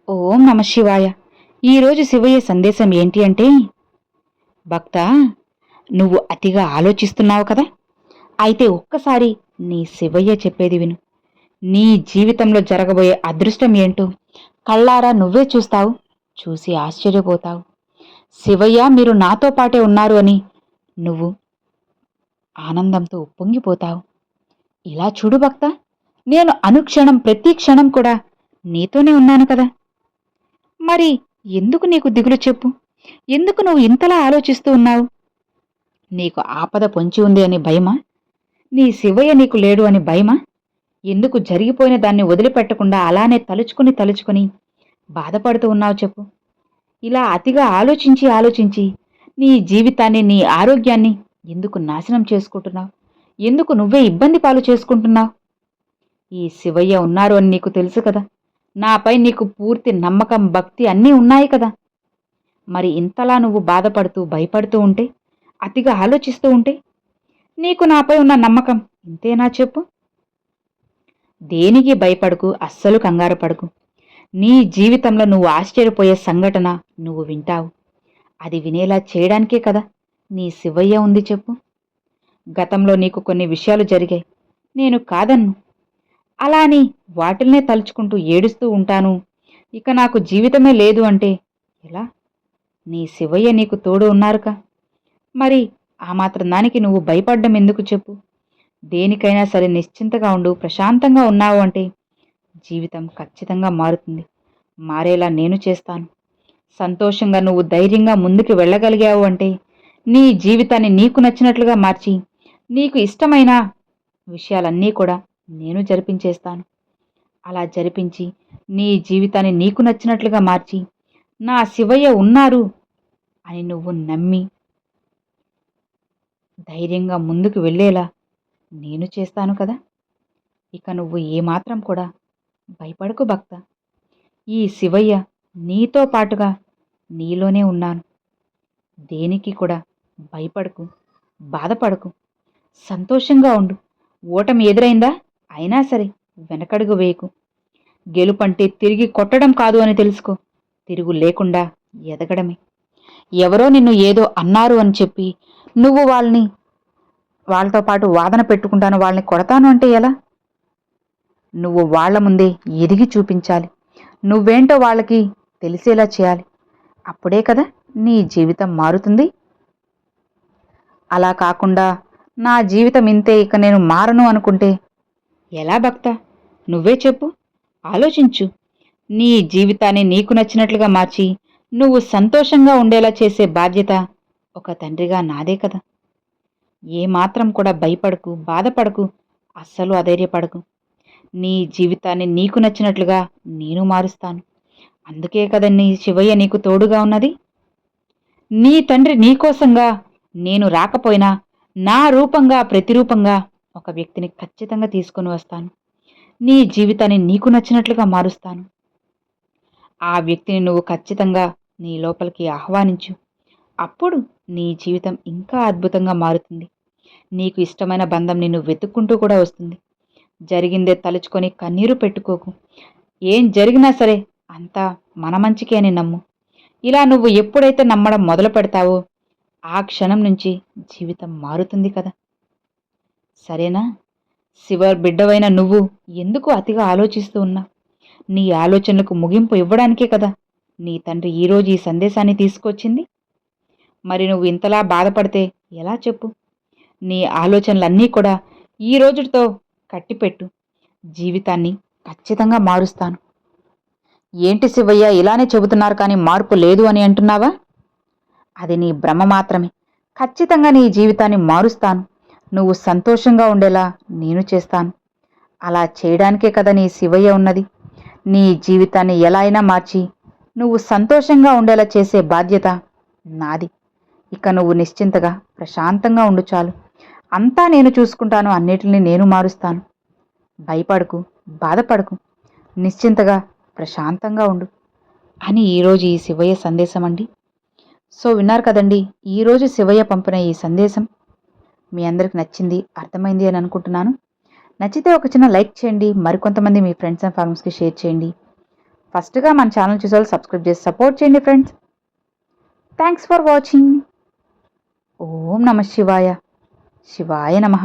ఓం నమ శివాయ. ఈరోజు శివయ్య సందేశం ఏంటి అంటే, భక్తా, నువ్వు అతిగా ఆలోచిస్తున్నావు కదా. అయితే ఒక్కసారి నీ శివయ్య చెప్పేది విను. నీ జీవితంలో జరగబోయే అదృష్టం ఏంటో కళ్ళారా నువ్వే చూస్తావు, చూసి ఆశ్చర్యపోతావు. శివయ్య మీరు నాతో పాటే ఉన్నారు అని నువ్వు ఆనందంతో ఉప్పొంగిపోతావు. ఇలా చూడు భక్తా, నేను అనుక్షణం ప్రతి క్షణం కూడా నీతోనే ఉన్నాను కదా. మరి ఎందుకు నీకు దిగులు చెప్పు? ఎందుకు నువ్వు ఇంతలా ఆలోచిస్తూ ఉన్నావు? నీకు ఆపద పొంచి ఉంది అని భయమా? నీ శివయ్య నీకు లేడు అని భయమా? ఎందుకు జరిగిపోయిన దాన్ని వదిలిపెట్టకుండా అలానే తలుచుకుని తలుచుకుని బాధపడుతూ ఉన్నావు చెప్పు? ఇలా అతిగా ఆలోచించి ఆలోచించి నీ జీవితాన్ని, నీ ఆరోగ్యాన్ని ఎందుకు నాశనం చేసుకుంటున్నావు? ఎందుకు నువ్వే ఇబ్బంది పాలు చేసుకుంటున్నావు? ఈ శివయ్య ఉన్నారు అని నీకు తెలుసు కదా. నాపై నీకు పూర్తి నమ్మకం, భక్తి అన్నీ ఉన్నాయి కదా. మరి ఇంతలా నువ్వు బాధపడుతూ భయపడుతూ ఉంటే, అతిగా ఆలోచిస్తూ ఉంటే, నీకు నాపై ఉన్న నమ్మకం ఇంతేనా చెప్పు? దేనికి భయపడకు, అస్సలు కంగారు పడకు. నీ జీవితంలో నువ్వు ఆశ్చర్యపోయే సంఘటన నువ్వు వింటావు. అది వినేలా చేయడానికే కదా నీ శివయ్య ఉంది చెప్పు. గతంలో నీకు కొన్ని విషయాలు జరిగాయి, నేను కాదన్ను. అలా అని వాటిల్నే తలుచుకుంటూ ఏడుస్తూ ఉంటాను, ఇక నాకు జీవితమే లేదు అంటే ఎలా? నీ శివయ్య నీకు తోడు ఉన్నారుగా. మరి ఆ మాత్రం దానికి నువ్వు భయపడ్డం ఎందుకు చెప్పు? దేనికైనా సరే నిశ్చింతగా ఉండు, ప్రశాంతంగా ఉన్నావు అంటే జీవితం ఖచ్చితంగా మారుతుంది. మారేలా నేను చేస్తాను. సంతోషంగా నువ్వు ధైర్యంగా ముందుకు వెళ్ళగలిగావు అంటే నీ జీవితాన్ని నీకు నచ్చినట్లుగా మార్చి, నీకు ఇష్టమైన విషయాలన్నీ కూడా నేను జరిపించేస్తాను. అలా జరిపించి నీ జీవితాన్ని నీకు నచ్చినట్లుగా మార్చి, నా శివయ్య ఉన్నారు అని నువ్వు నమ్మి ధైర్యంగా ముందుకు వెళ్ళేలా నేను చేస్తాను కదా. ఇక నువ్వు ఏమాత్రం కూడా భయపడకు భక్త. ఈ శివయ్య నీతో పాటుగా నీలోనే ఉన్నాను. దేనికి కూడా భయపడకు, బాధపడకు, సంతోషంగా ఉండు. ఓటమి ఎదురైందా? అయినా సరే వెనకడుగు వేయకు. గెలుపంటే తిరిగి కొట్టడం కాదు అని తెలుసుకో, తిరుగు లేకుండా ఎదగడమే. ఎవరో నిన్ను ఏదో అన్నారు అని చెప్పి నువ్వు వాళ్ళతో పాటు వాదన పెట్టుకుంటాను, వాళ్ళని కొడతాను అంటే ఎలా? నువ్వు వాళ్ల ముందే ఎదిగి చూపించాలి. నువ్వేంటో వాళ్ళకి తెలిసేలా చేయాలి. అప్పుడే కదా నీ జీవితం మారుతుంది. అలా కాకుండా నా జీవితం ఇంతే, ఇక నేను మారను అనుకుంటే ఎలా భక్త? నువ్వే చెప్పు, ఆలోచించు. నీ జీవితాన్ని నీకు నచ్చినట్లుగా మార్చి నువ్వు సంతోషంగా ఉండేలా చేసే బాధ్యత ఒక తండ్రిగా నాదే కదా. ఏమాత్రం కూడా భయపడకు, బాధపడకు, అస్సలు అధైర్యపడకు. నీ జీవితాన్ని నీకు నచ్చినట్లుగా నేను మారుస్తాను. అందుకే కదా నీ శివయ్య నీకు తోడుగా ఉన్నది. నీ తండ్రి నీకోసంగా నేను రాకపోయినా నా రూపంగా, ప్రతిరూపంగా ఒక వ్యక్తిని ఖచ్చితంగా తీసుకొని వస్తాను. నీ జీవితాన్ని నీకు నచ్చినట్లుగా మారుస్తాను. ఆ వ్యక్తిని నువ్వు ఖచ్చితంగా నీ లోపలికి ఆహ్వానించు. అప్పుడు నీ జీవితం ఇంకా అద్భుతంగా మారుతుంది. నీకు ఇష్టమైన బంధం నిన్ను వెతుక్కుంటూ కూడా వస్తుంది. జరిగిందే తలుచుకొని కన్నీరు పెట్టుకోకు. ఏం జరిగినా సరే అంతా మన మంచికే అని నమ్ము. ఇలా నువ్వు ఎప్పుడైతే నమ్మడం మొదలు పెడతావో ఆ క్షణం నుంచి జీవితం మారుతుంది కదా. సరేనా? శివ బిడ్డవైన నువ్వు ఎందుకు అతిగా ఆలోచిస్తూ ఉన్నావు? నీ ఆలోచనలకు ముగింపు ఇవ్వడానికే కదా నీ తండ్రి ఈరోజు ఈ సందేశాన్ని తీసుకొచ్చింది. మరి నువ్వు ఇంతలా బాధపడితే ఎలా చెప్పు? నీ ఆలోచనలన్నీ కూడా ఈ రోజుతో కట్టిపెట్టు. జీవితాన్ని ఖచ్చితంగా మారుస్తాను. ఏంటి శివయ్య ఇలానే చెబుతున్నారు కానీ మార్పు లేదు అని అంటున్నావా? అది నీ భ్రమ మాత్రమే. ఖచ్చితంగా నీ జీవితాన్ని మారుస్తాను. నువ్వు సంతోషంగా ఉండేలా నేను చేస్తాను. అలా చేయడానికే కదా నీ శివయ్య ఉన్నది. నీ జీవితాన్ని ఎలా అయినా మార్చి నువ్వు సంతోషంగా ఉండేలా చేసే బాధ్యత నాది. ఇక నువ్వు నిశ్చింతగా, ప్రశాంతంగా ఉండు చాలు. అంతా నేను చూసుకుంటాను, అన్నిటిని నేను మారుస్తాను. భయపడకు, బాధపడకు, నిశ్చింతగా, ప్రశాంతంగా ఉండు అని ఈరోజు ఈ శివయ్య సందేశం అండి. సో విన్నారు కదండి, ఈరోజు శివయ్య పంపిన ఈ సందేశం మీ అందరికి నచ్చింది, అర్థమైంది అని అనుకుంటున్నాను. నచ్చితే ఒక చిన్న లైక్ చేయండి, మరికొంతమంది మీ ఫ్రెండ్స్ అండ్ ఫ్యామిలీస్కి షేర్ చేయండి. ఫస్ట్గా మన ఛానల్ చూసే వాళ్ళు సబ్స్క్రైబ్ చేసి సపోర్ట్ చేయండి ఫ్రెండ్స్. Thanks for watching. ఓం నమ శివాయ. శివాయ నమః.